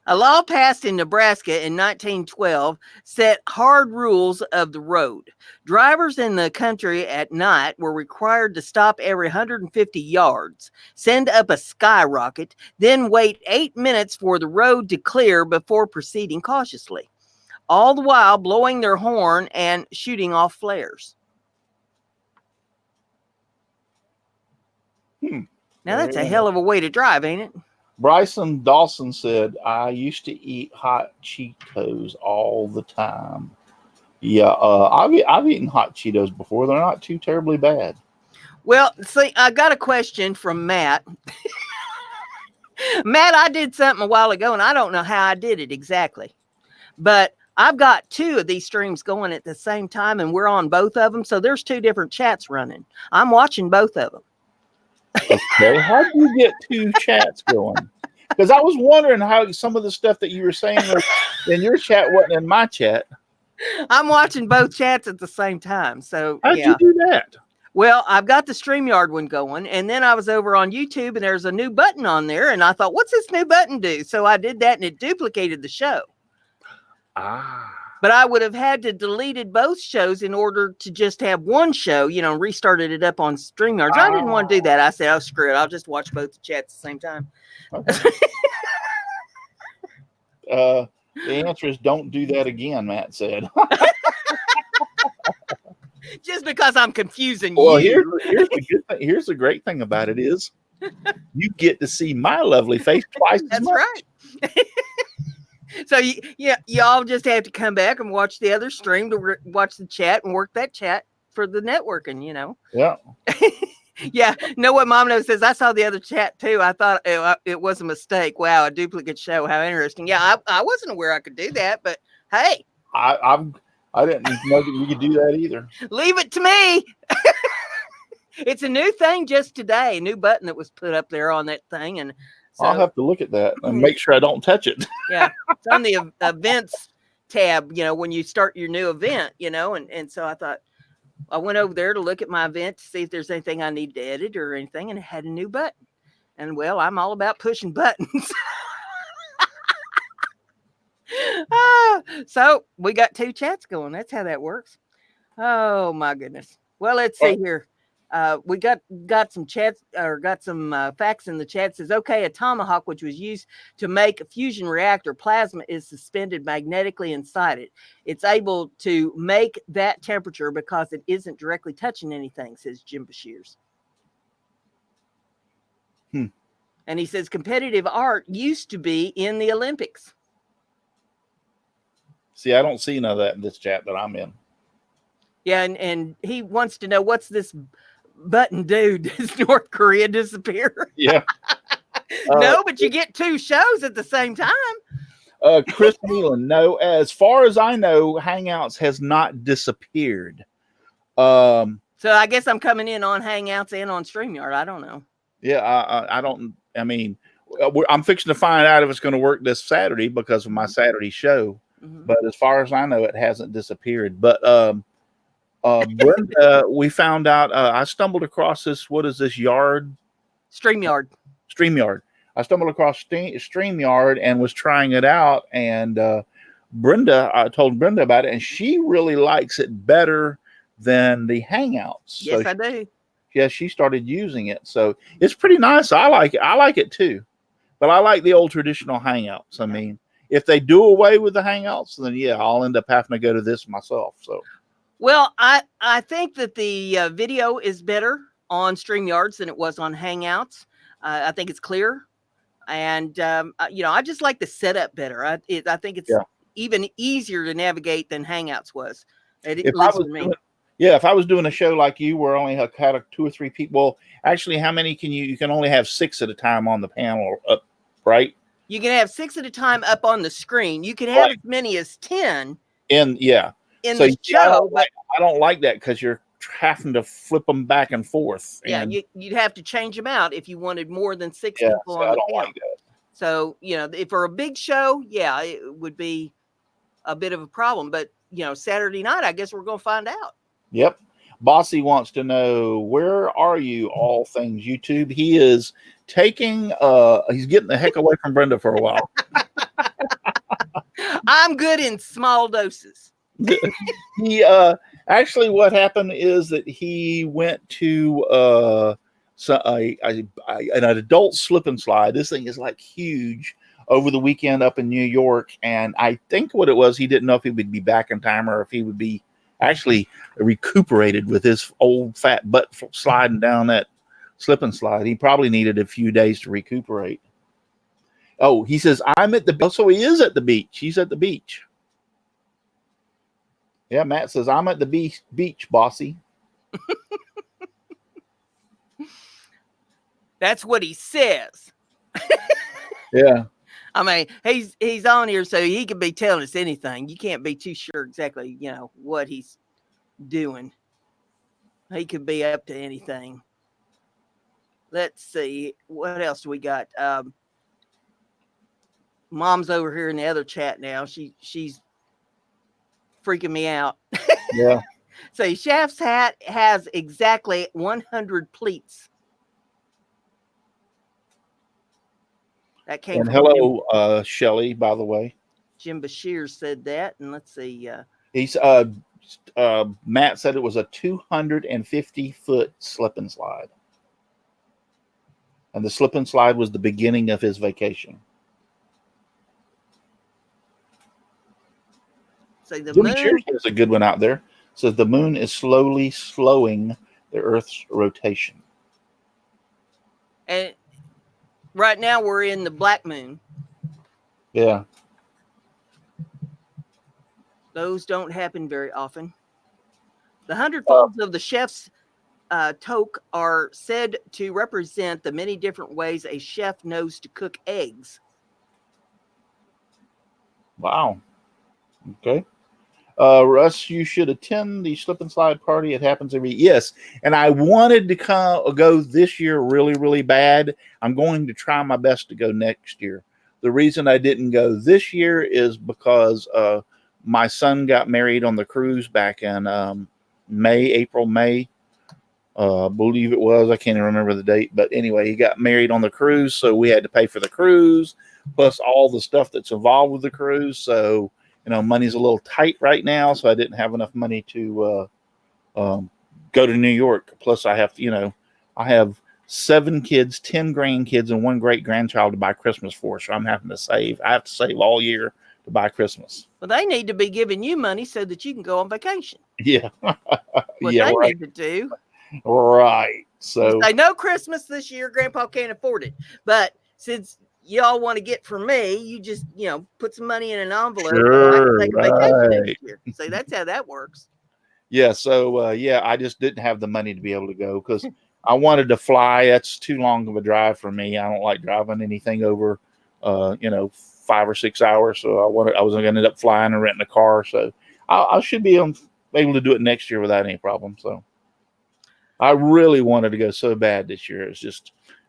A law passed in Nebraska in 1912 set hard rules of the road. Drivers in the country at night were required to stop every 150 yards, send up a skyrocket, then wait 8 minutes for the road to clear before proceeding cautiously, all the while blowing their horn and shooting off flares. Now that's a hell of a way to drive, ain't it? Bryson Dawson said, I used to eat hot Cheetos all the time. Yeah, I've eaten hot Cheetos before. They're not too terribly bad. Well, see, I got a question from Matt. Matt, I did something a while ago, and I don't know how I did it exactly. But I've got 2 of these streams going at the same time, and we're on both of them. So there's 2 different chats running. I'm watching both of them. Okay, how do you get 2 chats going? Because I was wondering how some of the stuff that you were saying in your chat wasn't in my chat. I'm watching both chats at the same time. So how'd you do that? Well, I've got the StreamYard one going, and then I was over on YouTube, and there's a new button on there, and I thought, what's this new button do? So I did that, and it duplicated the show. But I would have had to deleted both shows in order to just have one show, restarted it up on StreamYard. I didn't want to do that. I said, oh, screw it. I'll just watch both the chats at the same time. Okay. The answer is don't do that again, Matt said. Just because I'm confusing you. Well, here's the great thing about it is you get to see my lovely face twice as much. That's right. So y'all just have to come back and watch the other stream to watch the chat and work that chat for the networking, Yeah. Yeah, know what Mom knows says? I saw the other chat too. I thought it was a mistake. Wow, a duplicate show. How interesting. Yeah, I wasn't aware I could do that, but hey, I didn't know that you could do that either. leave it to me. It's a new thing just today, a new button that was put up there on that thing. And I'll so, have to look at that and make sure I don't touch it. yeah, it's on the events tab, when you start your new event, and so I thought, I went over there to look at my event to see if there's anything I need to edit or anything, and it had a new button. And well, I'm all about pushing buttons. So we got 2 chats going. That's how that works. Oh my goodness. Well, let's see here. We got some chats or got some facts in the chat. It says, okay, a tomahawk, which was used to make a fusion reactor plasma, is suspended magnetically inside it. It's able to make that temperature because it isn't directly touching anything, says Jim Bashirs. And he says competitive art used to be in the Olympics. See, I don't see none of that in this chat that I'm in. Yeah, and he wants to know, what's this button do? Does North Korea disappear? Yeah. No, but you get 2 shows at the same time. Chris Nealon, no, as far as I know, Hangouts has not disappeared. So I guess I'm coming in on Hangouts and on StreamYard. I don't know. Yeah, I don't. I mean, I'm fixing to find out if it's going to work this Saturday because of my Saturday show. Mm-hmm. But as far as I know, it hasn't disappeared. But Brenda, we found out. I stumbled across this. What is this yard? StreamYard. I stumbled across StreamYard and was trying it out. And I told Brenda about it, and she really likes it better than the Hangouts. Yes, I do. Yeah, she started using it, so it's pretty nice. I like it. I like it too, but I like the old traditional Hangouts. I mean, if they do away with the Hangouts, then yeah, I'll end up having to go to this myself. So, well, I think that the video is better on StreamYards than it was on Hangouts. I think it's clear, and I just like the setup better. I think it's even easier to navigate than Hangouts was. At least for me. If I was doing a show like you where only had 2 or 3 people, well, actually, how many you can only have 6 at a time on the panel up, right? You can have 6 at a time up on the screen. You can have as many as 10 in the show. I don't like that because you're having to flip them back and forth. Yeah, you'd have to change them out if you wanted more than 6 people on the panel. Like that. So, if for a big show, it would be a bit of a problem. But, Saturday night, I guess we're going to find out. Yep. Bossy wants to know, where are you, all things YouTube? He is taking, he's getting the heck away from Brenda for a while. I'm good in small doses. He, actually what happened is that he went to, an adult slip and slide. This thing is like huge over the weekend up in New York. And I think what it was, he didn't know if he would be back in time or if he would be actually recuperated with his old fat butt sliding down that slip and slide. He probably needed a few days to recuperate. Oh, he says, I'm at the beach. So he is at the beach. He's at the beach. Yeah, Matt says, I'm at the beach, Bossy. That's what he says. Yeah. I mean, he's on here so he could be telling us anything. You can't be too sure exactly, what he's doing. He could be up to anything. Let's see. What else do we got? Mom's over here in the other chat now. She's freaking me out. Yeah. So Chef's hat has exactly 100 pleats. That came and from hello, Shelly, by the way. Jim Bashir said that, and let's see. He's Matt said it was a 250-foot slip and slide, and the slip and slide was the beginning of his vacation. So the Jimmy moon Cheers has a good one out there. Says the moon is slowly slowing the Earth's rotation. And right now we're in the black moon. Yeah. Those don't happen very often. The 100 folds of the Chef's toque are said to represent the many different ways a chef knows to cook eggs. Wow. Okay. Russ, you should attend the slip and slide party. It happens every yes. And I wanted to go this year really, really bad. I'm going to try my best to go next year. The reason I didn't go this year is because my son got married on the cruise back in April, May. I believe it was. I can't even remember the date. But anyway, he got married on the cruise. So we had to pay for the cruise plus all the stuff that's involved with the cruise. So money's a little tight right now, so I didn't have enough money to go to New York. Plus, I have 7 kids, 10 grandkids, and 1 great grandchild to buy Christmas for. So I'm having to save. I have to save all year to buy Christmas. Well, they need to be giving you money so that you can go on vacation. Yeah, What they need to do. Right. So I know Christmas this year, Grandpa can't afford it, but since y'all want to get from me, you just put some money in an envelope. Sure, I can take a vacation next year. So that's how that works. Yeah. So I just didn't have the money to be able to go because I wanted to fly. That's too long of a drive for me. I don't like driving anything over 5 or 6 hours. So I was going to end up flying and renting a car. So I should be able to do it next year without any problem. So I really wanted to go so bad this year.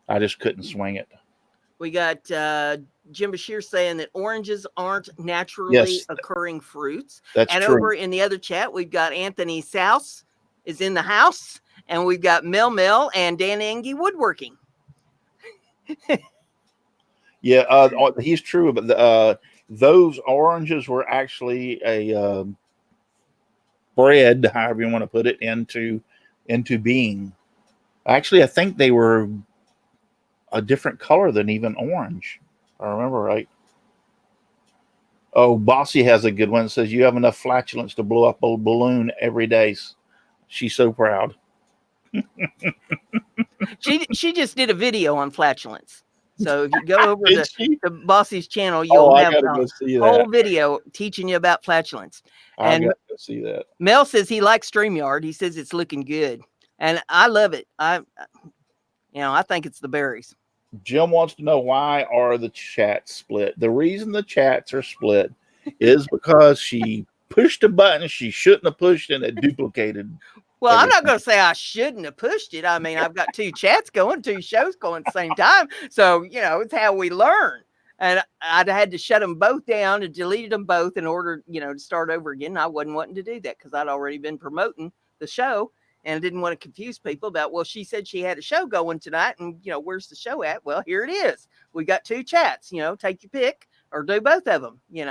I just couldn't swing it. We got Jim Bashir saying that oranges aren't naturally occurring fruits. That's and true. Over in the other chat, we've got Anthony Souse is in the house, and we've got Mel and Dan Engie woodworking. Yeah, he's true. But those oranges were actually a bred, however you want to put it, into being. Actually, I think they were a different color than even orange. If I remember right. Oh, Bossy has a good one. It says you have enough flatulence to blow up a balloon every day. She's so proud. She just did a video on flatulence. So if you go over to Bossy's channel, you'll have a whole video teaching you about flatulence. I got to see that. Mel says he likes StreamYard. He says it's looking good, and I love it. I think it's the berries. Jim wants to know, why are the chats split? The reason the chats are split is because she pushed a button she shouldn't have pushed, and it duplicated. Well, everything. I'm not going to say I shouldn't have pushed it. I mean, I've got 2 chats going, 2 shows going at the same time. So, it's how we learn. And I had to shut them both down and deleted them both in order, to start over again. I wasn't wanting to do that because I'd already been promoting the show. And I didn't want to confuse people about, well, she said she had a show going tonight, and, where's the show at? Well, here it is. We got 2 chats, take your pick or do both of them. You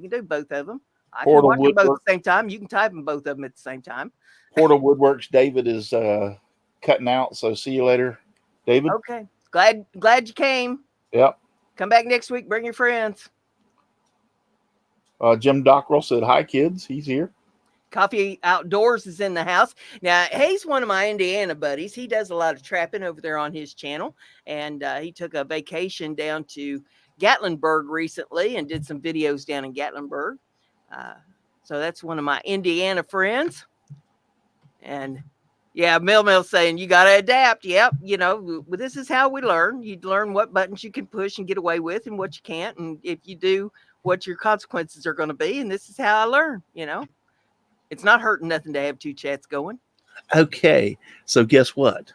can do both of them. I can watch them both at the same time. You can type them both of them at the same time. Portal Woodworks, David is cutting out. So see you later, David. Okay. Glad you came. Yep. Come back next week. Bring your friends. Jim Dockrell said, hi, kids. He's here. Coffee Outdoors is in the house. Now, he's one of my Indiana buddies. He does a lot of trapping over there on his channel. And he took a vacation down to Gatlinburg recently and did some videos down in Gatlinburg. So that's one of my Indiana friends. And yeah, Mel saying you got to adapt. Yep. This is how we learn. You learn what buttons you can push and get away with and what you can't. And if you do, what your consequences are going to be. And this is how I learn, It's not hurting nothing to have 2 chats going. Okay. So guess what?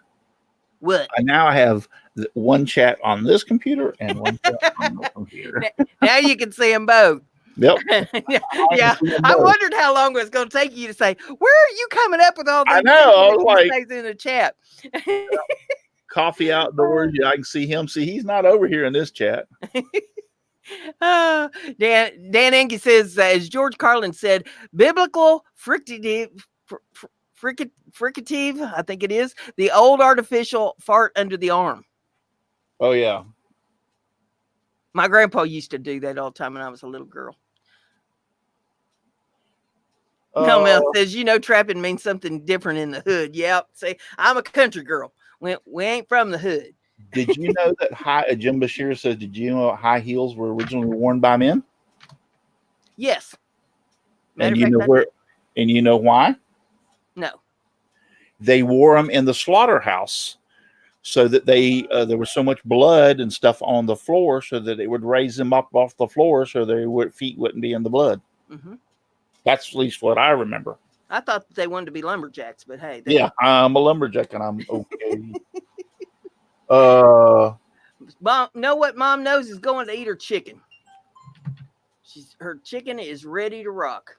What? Now I have 1 chat on this computer and 1 chat on this computer. Now you can see them both. Yep. Yeah. I wondered how long it was going to take you to say, where are you coming up with all these? I know. I was like, in the chat. Coffee Outdoors. Yeah, I can see him. See, he's not over here in this chat. Dan Engie says, as George Carlin said, biblical fricative, I think it is, the old artificial fart under the arm. Oh, yeah. My grandpa used to do that all the time when I was a little girl. No, Mel says, trapping means something different in the hood. Yep. See, I'm a country girl. We ain't from the hood. Did you know that Jim Bashir says, did you know high heels were originally worn by men? Yes. And you know why? No. they wore them in the slaughterhouse so that there was so much blood and stuff on the floor, so that it would raise them up off the floor so their feet wouldn't be in the blood. Mm-hmm. That's at least what I remember. I thought they wanted to be lumberjacks, but hey. Yeah, I'm a lumberjack and I'm okay. Mom, know what Mom knows is going to eat her chicken. Her chicken is ready to rock.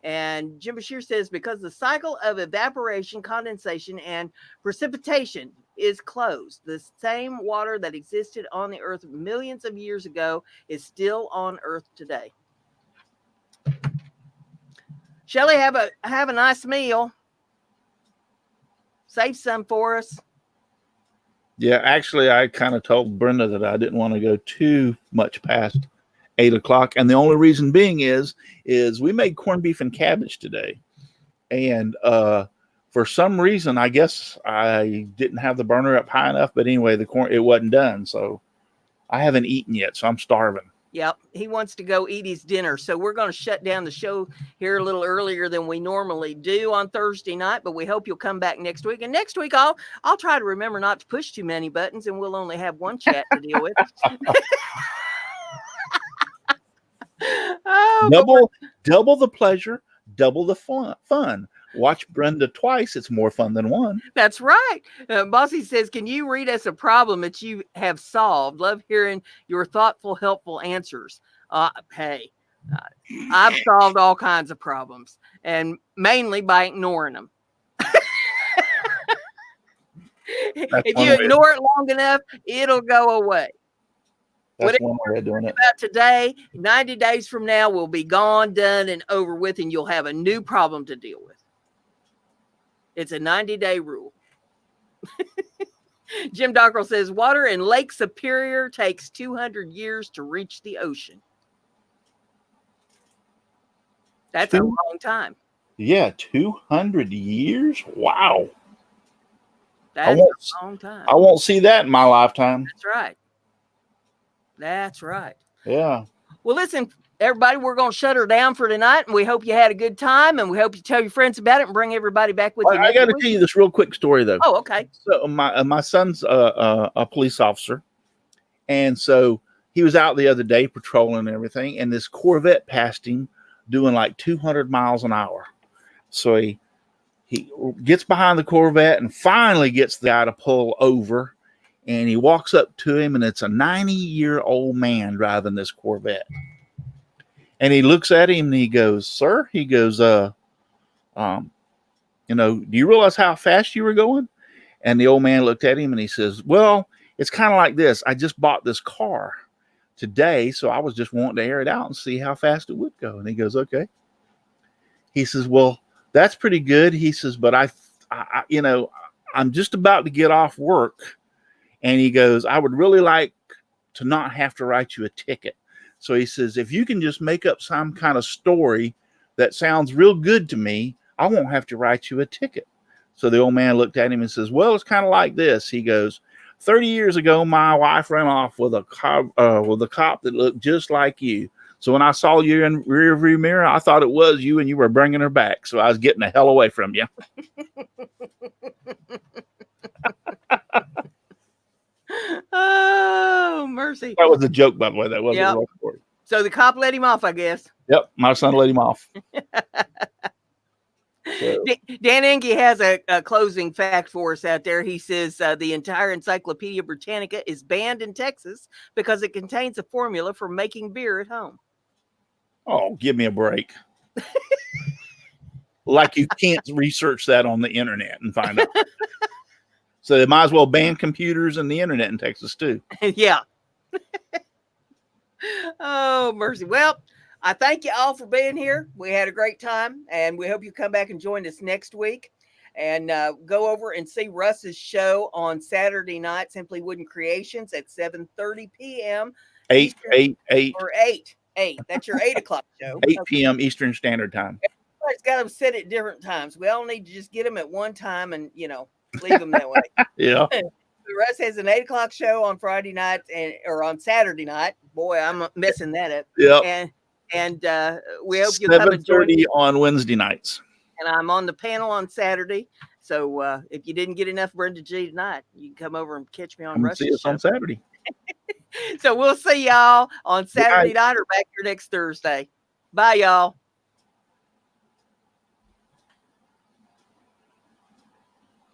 And Jim Bashir says, because the cycle of evaporation, condensation, and precipitation is closed, the same water that existed on the earth millions of years ago is still on earth today. Shelley, have a nice meal. Save some for us. Yeah, actually, I kind of told Brenda that I didn't want to go too much past 8 o'clock. And the only reason being is we made corned beef and cabbage today. And for some reason, I guess I didn't have the burner up high enough. But anyway, it wasn't done. So I haven't eaten yet. So I'm starving. Yep. He wants to go eat his dinner. So we're going to shut down the show here a little earlier than we normally do on Thursday night. But we hope you'll come back next week. And next week, I'll try to remember not to push too many buttons, and we'll only have one chat to deal with. Double the pleasure, double the fun. Watch Brenda twice. It's more fun than one. That's right. Bossy says, can you read us a problem that you have solved? Love hearing your thoughtful, helpful answers. Hey, I've solved all kinds of problems, and mainly by ignoring them. If you ignore it long enough, it'll go away. That's one way of doing it. About today, 90 days from now, will be gone, done, and over with, and you'll have a new problem to deal with. It's a 90-day rule. Jim Dockrell says, water in Lake Superior takes 200 years to reach the ocean. That's a long time. Yeah, 200 years? Wow. That's a long time. I won't see that in my lifetime. That's right. That's right. Yeah. Well, listen, everybody, we're going to shut her down for tonight, and we hope you had a good time, and we hope you tell your friends about it and bring everybody back with you. I got to tell you this real quick story, though. Oh, okay. So my son's a police officer, and so he was out the other day patrolling and everything, and this Corvette passed him doing like 200 miles an hour. So he gets behind the Corvette and finally gets the guy to pull over. And he walks up to him, and it's a 90-year-old man driving this Corvette. And he looks at him, and he goes, "Sir," he goes, do you realize how fast you were going?" And the old man looked at him, and he says, "Well, it's kind of like this. I just bought this car today, so I was just wanting to air it out and see how fast it would go." And he goes, "Okay." He says, "Well, that's pretty good." He says, "But I'm just about to get off work." And he goes, "I would really like to not have to write you a ticket." So he says, "If you can just make up some kind of story that sounds real good to me, I won't have to write you a ticket." So the old man looked at him and says, "Well, it's kind of like this." He goes, 30 years ago, my wife ran off with a cop that looked just like you. So when I saw you in rear view mirror, I thought it was you and you were bringing her back. So I was getting the hell away from you." Oh, mercy. That was a joke, by the way. That wasn't a real story. So the cop let him off, I guess. Yep, my son let him off. So. Dan Engie has a closing fact for us out there. He says the entire Encyclopedia Britannica is banned in Texas because it contains a formula for making beer at home. Oh, give me a break. Like you can't research that on the internet and find out. So they might as well ban computers and the internet in Texas too. Yeah. Oh, mercy. Well, I thank you all for being here. We had a great time, and we hope you come back and join us next week. And go over and see Russ's show on Saturday night, Simply Wooden Creations at 7:30 p.m. 8. Or 8. That's your 8 o'clock show. 8 p.m. Eastern Standard Time. Everybody's got them set at different times. We all need to just get them at one time and, leave them that way. Yeah. Russ has an 8 o'clock show on Friday night or on Saturday night. Boy, I'm messing that up. Yeah. And we hope you'll come and join 7:30 on Wednesday nights. And I'm on the panel on Saturday. So if you didn't get enough BrendaG tonight, you can come over and catch me on Come and see Russ's us show. on Saturday. So we'll see y'all on Good night. Saturday night or back here next Thursday. Bye, y'all.